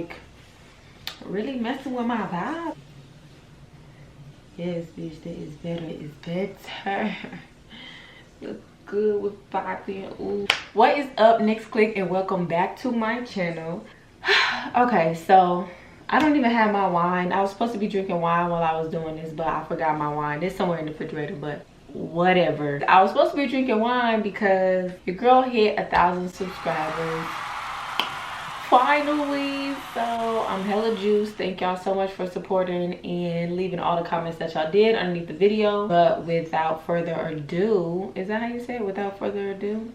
like really messing with my vibe. Yes, bitch, that is better. It's better. Look good with popping. Ooh. What is up, Nix Clique, and welcome back to my channel. Okay, so I don't even have my wine. I was supposed to be drinking wine while I was doing this, but I forgot my wine. It's somewhere in the refrigerator, but whatever. I was supposed to be drinking wine because your girl hit 1,000 subscribers finally. So I'm hella juiced. Thank y'all so much for supporting and leaving all the comments that y'all did underneath the video. But without further ado, is that how you say it? Without further ado,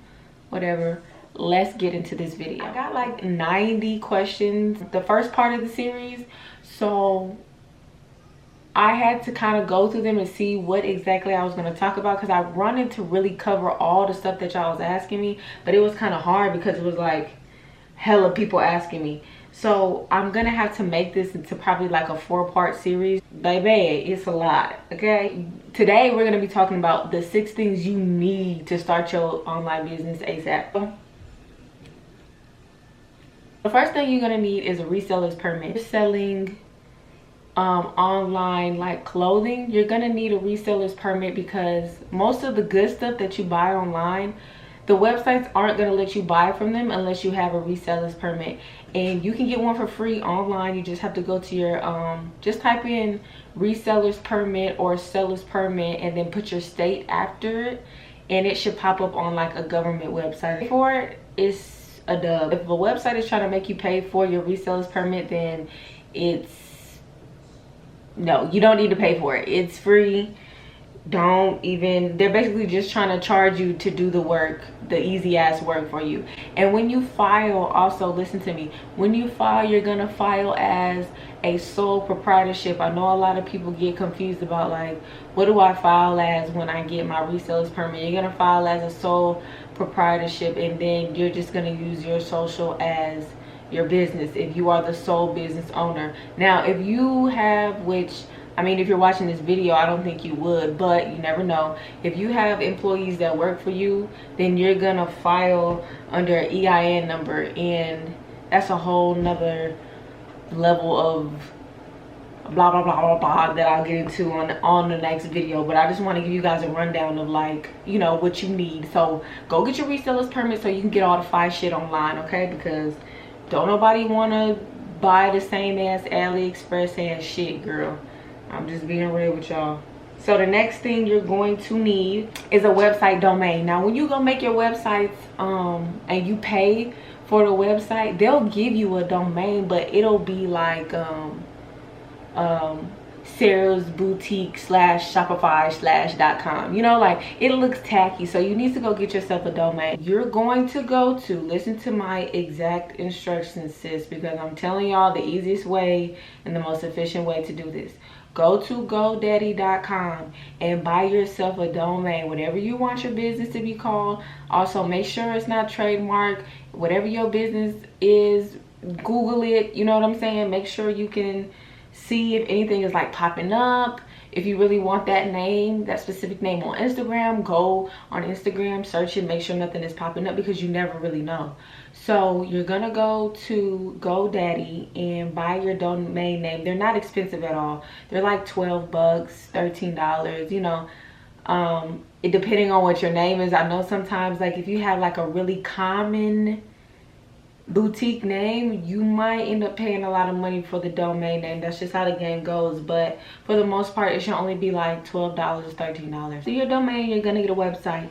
whatever, let's get into this video. I got like 90 questions the first part of the series, so I had to kind of go through them and see what exactly I was going to talk about, because I wanted to really cover all the stuff that y'all was asking me, but it was kind of hard because it was like hella people asking me. So I'm gonna have to make this into probably like a 4-part series. Baby, it's a lot. Okay, today we're gonna be talking about the 6 things you need to start your online business ASAP. The first thing you're gonna need is a reseller's permit. If you're selling online like clothing, you're gonna need a reseller's permit because most of the good stuff that you buy online, the websites aren't going to let you buy from them unless you have a reseller's permit. And you can get one for free online. You just have to go to your just type in reseller's permit or seller's permit and then put your state after it, and it should pop up on like a government website. For it, it's a dub. If a website is trying to make you pay for your reseller's permit, then no, you don't need to pay for it. It's free. Don't even, they're basically just trying to charge you to do the work, the easy ass work for you. And when you file, also listen to me, when you file, you're gonna file as a sole proprietorship. I know a lot of people get confused about like, what do I file as when I get my reseller's permit? You're gonna file as a sole proprietorship, and then you're just gonna use your social as your business if you are the sole business owner. Now if you have, which I mean, if you're watching this video, I don't think you would, but you never know. If you have employees that work for you, then you're gonna file under an EIN number, and that's a whole nother level of blah blah blah blah blah that I'll get into on the next video. But I just want to give you guys a rundown of, like, you know, what you need. So go get your reseller's permit so you can get all the fire shit online, okay? Because don't nobody want to buy the same ass AliExpress ass shit, girl. I'm just being real with y'all. So the next thing you're going to need is a website domain. Now when you go make your websites and you pay for the website, they'll give you a domain, but it'll be like Sarah's Boutique /Shopify/.com. You know, like, it looks tacky, so you need to go get yourself a domain. You're going to go to, listen to my exact instructions, sis, because I'm telling y'all the easiest way and the most efficient way to do this. Go to GoDaddy.com and buy yourself a domain, whatever you want your business to be called. Also, make sure it's not trademarked. Whatever your business is, Google it. You know what I'm saying? Make sure you can see if anything is like popping up. If you really want that name, that specific name on Instagram, go on Instagram, search it, make sure nothing is popping up, because you never really know. So you're gonna go to GoDaddy and buy your domain name. They're not expensive at all. They're like 12 bucks, $13, you know. It depending on what your name is. I know sometimes, like, if you have like a really common boutique name, you might end up paying a lot of money for the domain name. That's just how the game goes. But for the most part, it should only be like $12 or $13. So your domain, you're gonna get a website.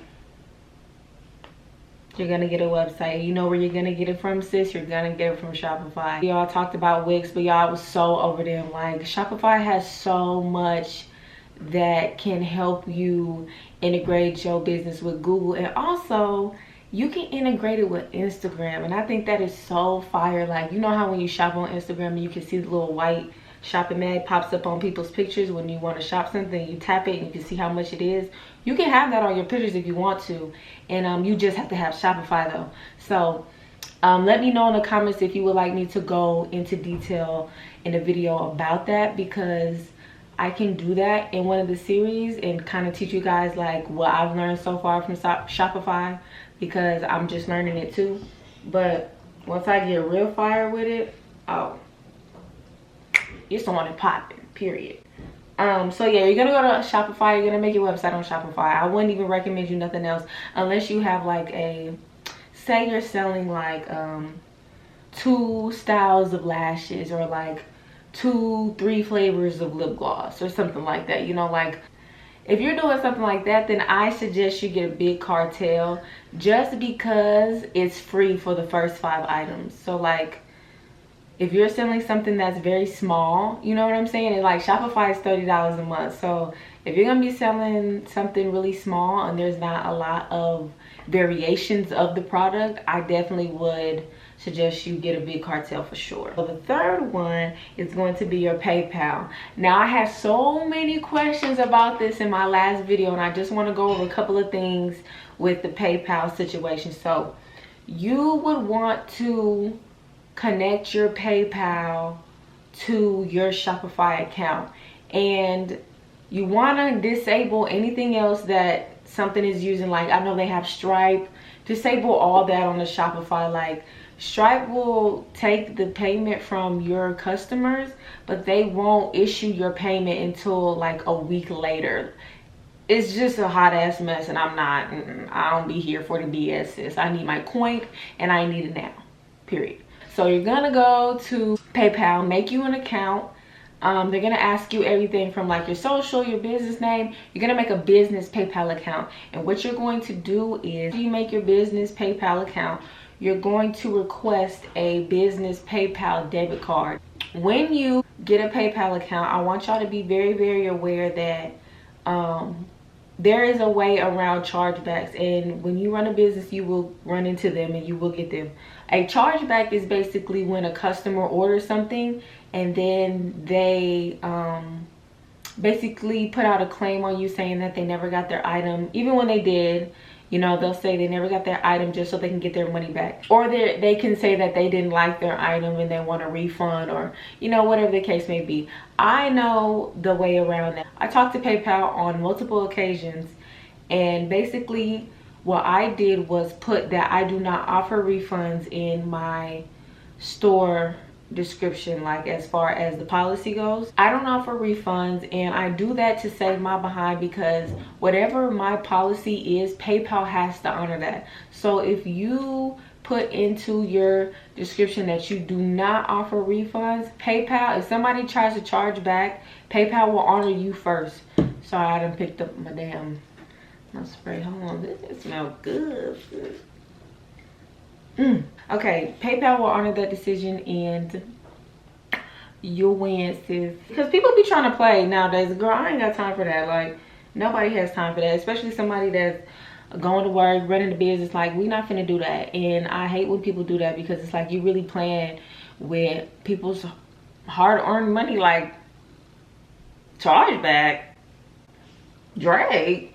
You're gonna get a website. You know where you're gonna get it from, sis? You're gonna get it from Shopify. Y'all talked about Wix, but y'all was so over them. Like, Shopify has so much that can help you integrate your business with Google, and also you can integrate it with Instagram, and I think that is so fire. Like, you know how when you shop on Instagram and you can see the little white shopping mag pops up on people's pictures when you want to shop something, you tap it and you can see how much it is. You can have that on your pictures if you want to, and you just have to have Shopify though. So let me know in the comments if you would like me to go into detail in a video about that, because I can do that in one of the series and kind of teach you guys like what I've learned so far from Shopify, because I'm just learning it too. But once I get real fire with it, oh, it's on and popping, period. So yeah, you're gonna go to Shopify. You're gonna make your website on Shopify. I wouldn't even recommend you nothing else unless you have like a, say you're selling like 2 styles of lashes, or like 2-3 flavors of lip gloss or something like that. You know, like if you're doing something like that, then I suggest you get a big cartel, just because it's free for the first 5 items. So like if you're selling something that's very small, you know what I'm saying? And like Shopify is $30 a month. So if you're gonna be selling something really small and there's not a lot of variations of the product, I definitely would suggest you get a big cartel for sure. So the third one is going to be your PayPal. Now I had so many questions about this in my last video, and I just want to go over a couple of things with the PayPal situation. So you would want to connect your PayPal to your Shopify account, and you want to disable anything else that something is using. Like I know they have Stripe. Disable all that on the Shopify. Like Stripe will take the payment from your customers, but they won't issue your payment until like a week later. It's just a hot ass mess, and I don't be here for the BS, sis. I need my coin, and I need it now, period. So you're gonna go to PayPal, make you an account. They're gonna ask you everything from like your social, your business name. You're gonna make a business PayPal account, and what you're going to do is, you make your business PayPal account, you're going to request a business PayPal debit card. When you get a PayPal account, I want y'all to be very, very aware that there is a way around chargebacks, and when you run a business, you will run into them and you will get them. A chargeback is basically when a customer orders something and then they basically put out a claim on you saying that they never got their item, even when they did. You know, they'll say they never got their item just so they can get their money back. Or they can say that they didn't like their item and they want a refund, or, you know, whatever the case may be. I know the way around that. I talked to PayPal on multiple occasions, and basically what I did was put that I do not offer refunds in my store description, like as far as the policy goes. I don't offer refunds, and I do that to save my behind, because whatever my policy is, PayPal has to honor that. So if you put into your description that you do not offer refunds, PayPal, if somebody tries to charge back, PayPal will honor you first. Sorry, I done picked up my spray. Hold on, this smells good. Okay, PayPal will honor that decision, and you'll win, sis. Because people be trying to play nowadays. Girl, I ain't got time for that. Like, nobody has time for that, especially somebody that's going to work, running the business. Like, we not finna do that. And I hate when people do that, because it's like you really playing with people's hard-earned money. Like, chargeback, Drake. Hey,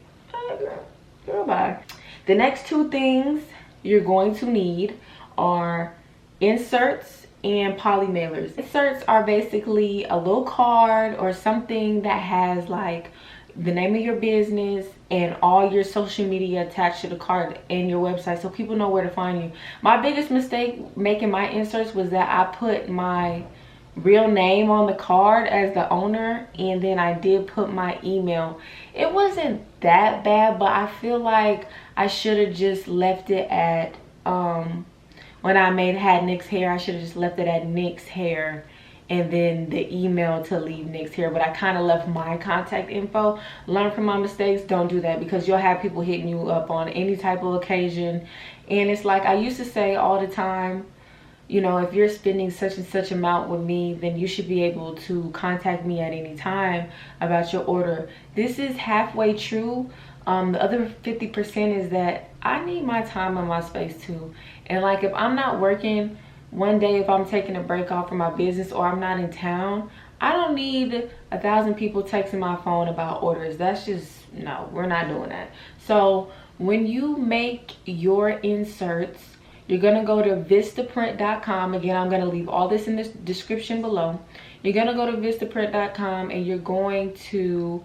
girl, bye. The next 2 things you're going to need are inserts and poly mailers. Inserts are basically a little card or something that has like the name of your business and all your social media attached to the card and your website, so people know where to find you. My biggest mistake making my inserts was that I put my real name on the card as the owner, and then I did put my email. It wasn't that bad, but I feel like I should have just left it at when I had Nix hair, I should have just left it at Nix hair, and then the email to leave Nix hair. But I kind of left my contact info. Learn from my mistakes. Don't do that, because you'll have people hitting you up on any type of occasion. And it's like I used to say all the time, you know, if you're spending such and such amount with me, then you should be able to contact me at any time about your order. This is halfway true. The other 50% is that I need my time and my space too. And like, if I'm not working one day, if I'm taking a break off from my business, or I'm not in town, I don't need 1,000 people texting my phone about orders. That's just, no, we're not doing that. So when you make your inserts, you're gonna go to vistaprint.com. Again, I'm gonna leave all this in the description below. You're gonna go to vistaprint.com, and you're going to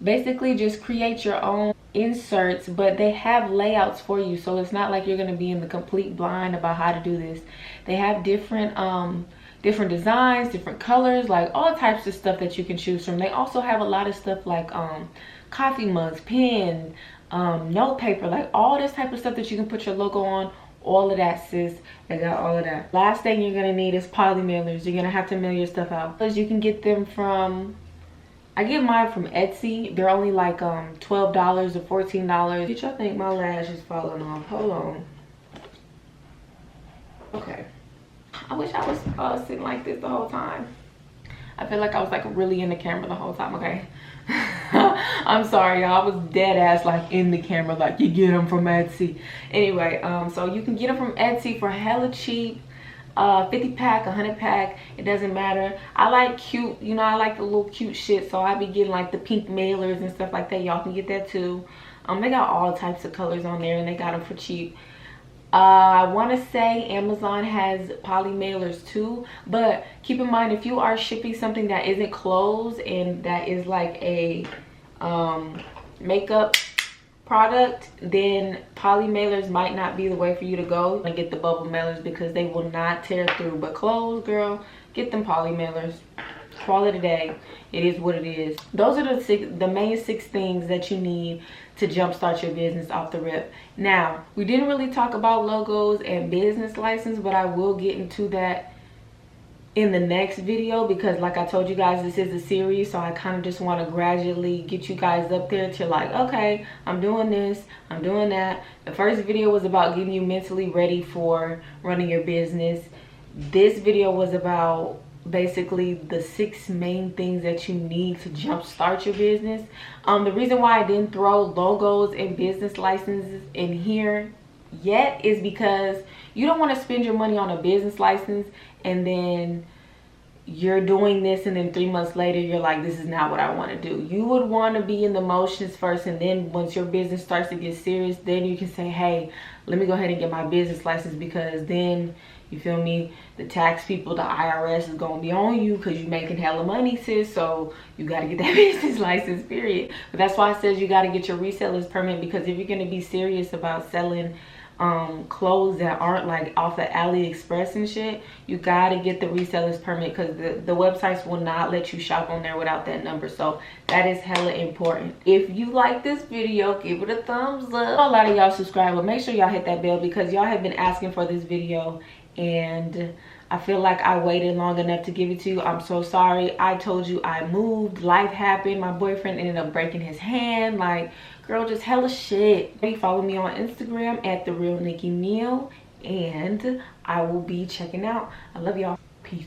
basically just create your own inserts, but they have layouts for you, so it's not like you're going to be in the complete blind about how to do this. They have different different designs, different colors, like all types of stuff that you can choose from. They also have a lot of stuff like coffee mugs, pen, note paper, like all this type of stuff that you can put your logo on. All of that, sis. They got all of that. Last thing you're gonna need is poly mailers. You're gonna have to mail your stuff out. Because you can get them from, I get mine from Etsy. They're only like $12 or $14. Did y'all think my lash is falling off? Hold on. Okay. I wish I was sitting like this the whole time. I feel like I was like really in the camera the whole time. Okay. I'm sorry, y'all. I was dead ass like in the camera, like you get them from Etsy. Anyway, so you can get them from Etsy for hella cheap. 50 pack, 100 pack, it doesn't matter. I like cute, you know, I like the little cute shit, so I be getting like the pink mailers and stuff like that. Y'all can get that too. They got all types of colors on there and they got them for cheap. I want to say Amazon has poly mailers too, but keep in mind, if you are shipping something that isn't clothes and that is like a makeup product, then poly mailers might not be the way for you to go and get the bubble mailers, because they will not tear through. But clothes, girl, get them poly mailers. Call it a day. It is what it is. Those are the main 6 things that you need to jumpstart your business off the rip. Now, we didn't really talk about logos and business license, but I will get into that in the next video, because like I told you guys, this is a series, so I kind of just want to gradually get you guys up there to like, okay, I'm doing this, I'm doing that. The first video was about getting you mentally ready for running your business. This video was about basically the 6 main things that you need to jumpstart your business. The reason why I didn't throw logos and business licenses in here yet is because you don't want to spend your money on a business license and then you're doing this and then 3 months later you're like, this is not what I want to do. You would want to be in the motions first, and then once your business starts to get serious, then you can say, hey, let me go ahead and get my business license, because then, you feel me, the tax people, the IRS is gonna be on you because you're making hella money, sis. So you got to get that business license, period. But that's why I said you got to get your reseller's permit, because if you're going to be serious about selling clothes that aren't like off of AliExpress and shit, you got to get the reseller's permit, because the websites will not let you shop on there without that number. So that is hella important. If you like this video, give it a thumbs up. A lot of y'all subscribe, but make sure y'all hit that bell, because y'all have been asking for this video and I feel like I waited long enough to give it to you. I'm so sorry. I told you I moved, life happened, my boyfriend ended up breaking his hand, like, girl, just hella shit. Follow me on Instagram at @TheRealNikkiMeal, and I will be checking out. I love y'all. Peace.